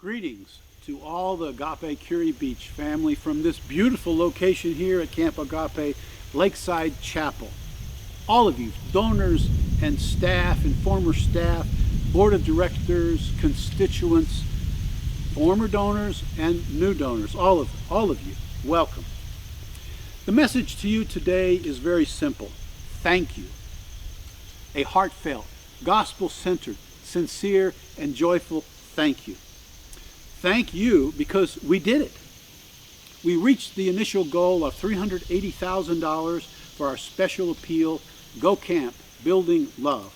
Greetings to all the Agape Curie Beach family from this beautiful location here at Camp Agape Lakeside Chapel. All of you, donors and staff and former staff, board of directors, constituents, former donors and new donors, all of you, welcome. The message to you today is very simple. Thank you. A heartfelt, gospel-centered, sincere, and joyful thank you. Thank you because we did it. We reached the initial goal of $380,000 for our special appeal, Go Camp, Building Love.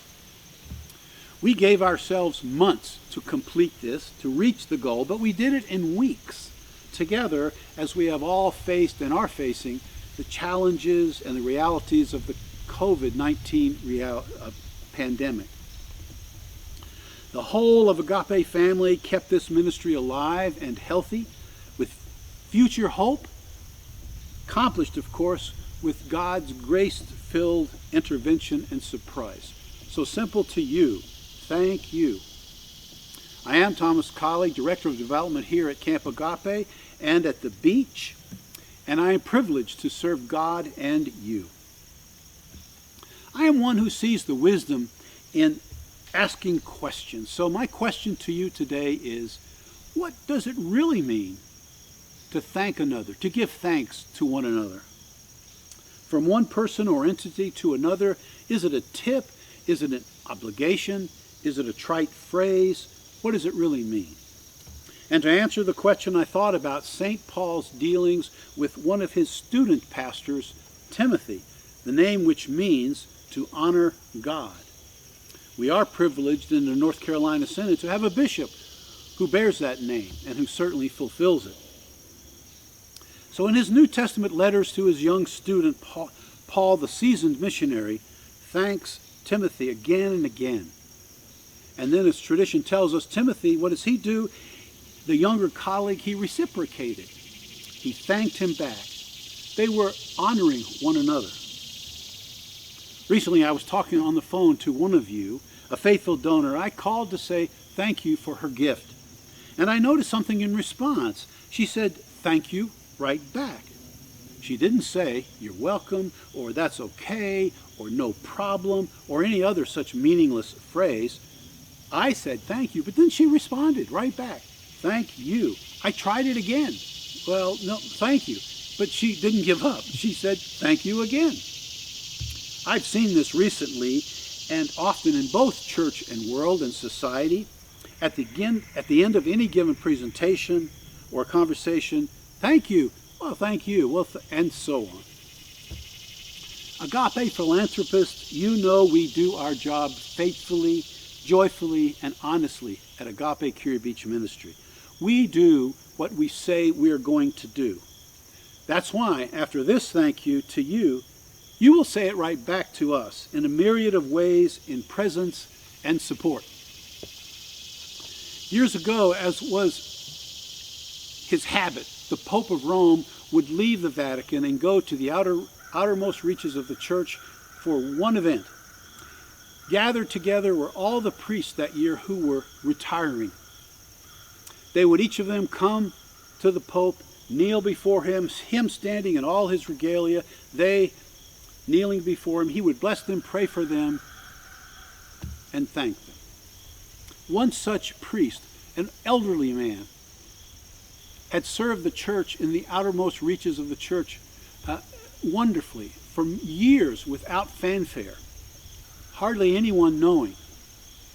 We gave ourselves months to complete this, to reach the goal, but we did it in weeks together as we have all faced and are facing the challenges and the realities of the COVID-19 pandemic. The whole of Agape family kept this ministry alive and healthy with future hope, accomplished, of course, with God's grace-filled intervention and surprise. So simple to you. Thank you. I am Thomas Colley, Director of Development here at Camp Agape and at the beach, and I am privileged to serve God and you. I am one who sees the wisdom in asking questions. So my question to you today is, what does it really mean to thank another, to give thanks to one another? From one person or entity to another, is it a tip? Is it an obligation? Is it a trite phrase? What does it really mean? And to answer the question, I thought about St. Paul's dealings with one of his student pastors, Timothy, the name which means to honor God. We are privileged in the North Carolina Synod to have a bishop who bears that name and who certainly fulfills it. So in his New Testament letters to his young student, Paul, the seasoned missionary, thanks Timothy again and again. And then as tradition tells us, Timothy, what does he do? The younger colleague, he reciprocated. He thanked him back. They were honoring one another. Recently, I was talking on the phone to one of you, a faithful donor. I called to say thank you for her gift. And I noticed something in response. She said, thank you, right back. She didn't say, you're welcome, or that's okay, or no problem, or any other such meaningless phrase. I said thank you, but then she responded right back, thank you. I tried it again. Well, no, thank you. But she didn't give up. She said, thank you again. I've seen this recently and often in both church and world and society. At the end of any given presentation or conversation, thank you, well, thank you, well, and so on. Agape philanthropists, you know we do our job faithfully, joyfully, and honestly at Agape Curie Beach Ministry. We do what we say we are going to do. That's why, after this thank you to you, you will say it right back to us in a myriad of ways in presence and support. Years ago, as was his habit, the Pope of Rome would leave the Vatican and go to the outermost reaches of the church for one event. Gathered together were all the priests that year who were retiring. They would each of them come to the Pope, kneel before him standing in all his regalia, they kneeling before him. He would bless them, pray for them, and thank them. One such priest, an elderly man, had served the church in the outermost reaches of the church wonderfully for years without fanfare, hardly anyone knowing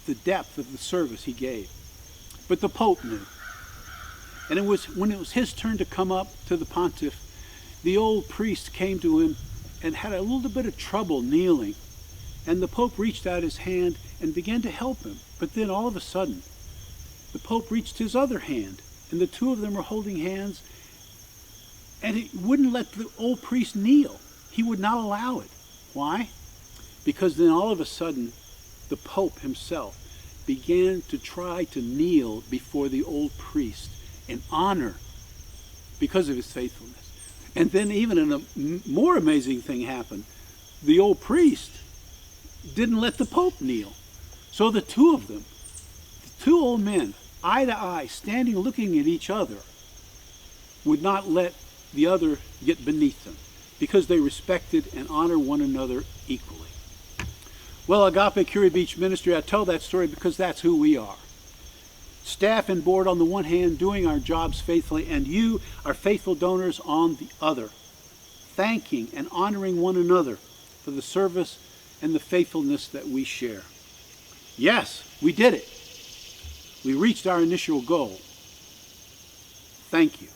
the depth of the service he gave. But the Pope knew. And when it was his turn to come up to the pontiff, the old priest came to him and had a little bit of trouble kneeling. And the Pope reached out his hand and began to help him. But then all of a sudden, the Pope reached his other hand, and the two of them were holding hands, and he wouldn't let the old priest kneel. He would not allow it. Why? Because then all of a sudden, the Pope himself began to try to kneel before the old priest in honor because of his faithfulness. And then even a more amazing thing happened. The old priest didn't let the Pope kneel. So the two of them, the two old men, eye to eye, standing looking at each other, would not let the other get beneath them because they respected and honored one another equally. Well, Agape Curie Beach Ministry, I tell that story because that's who we are. Staff and board on the one hand, doing our jobs faithfully, and you, our faithful donors, on the other, thanking and honoring one another for the service and the faithfulness that we share. Yes, we did it. We reached our initial goal. Thank you.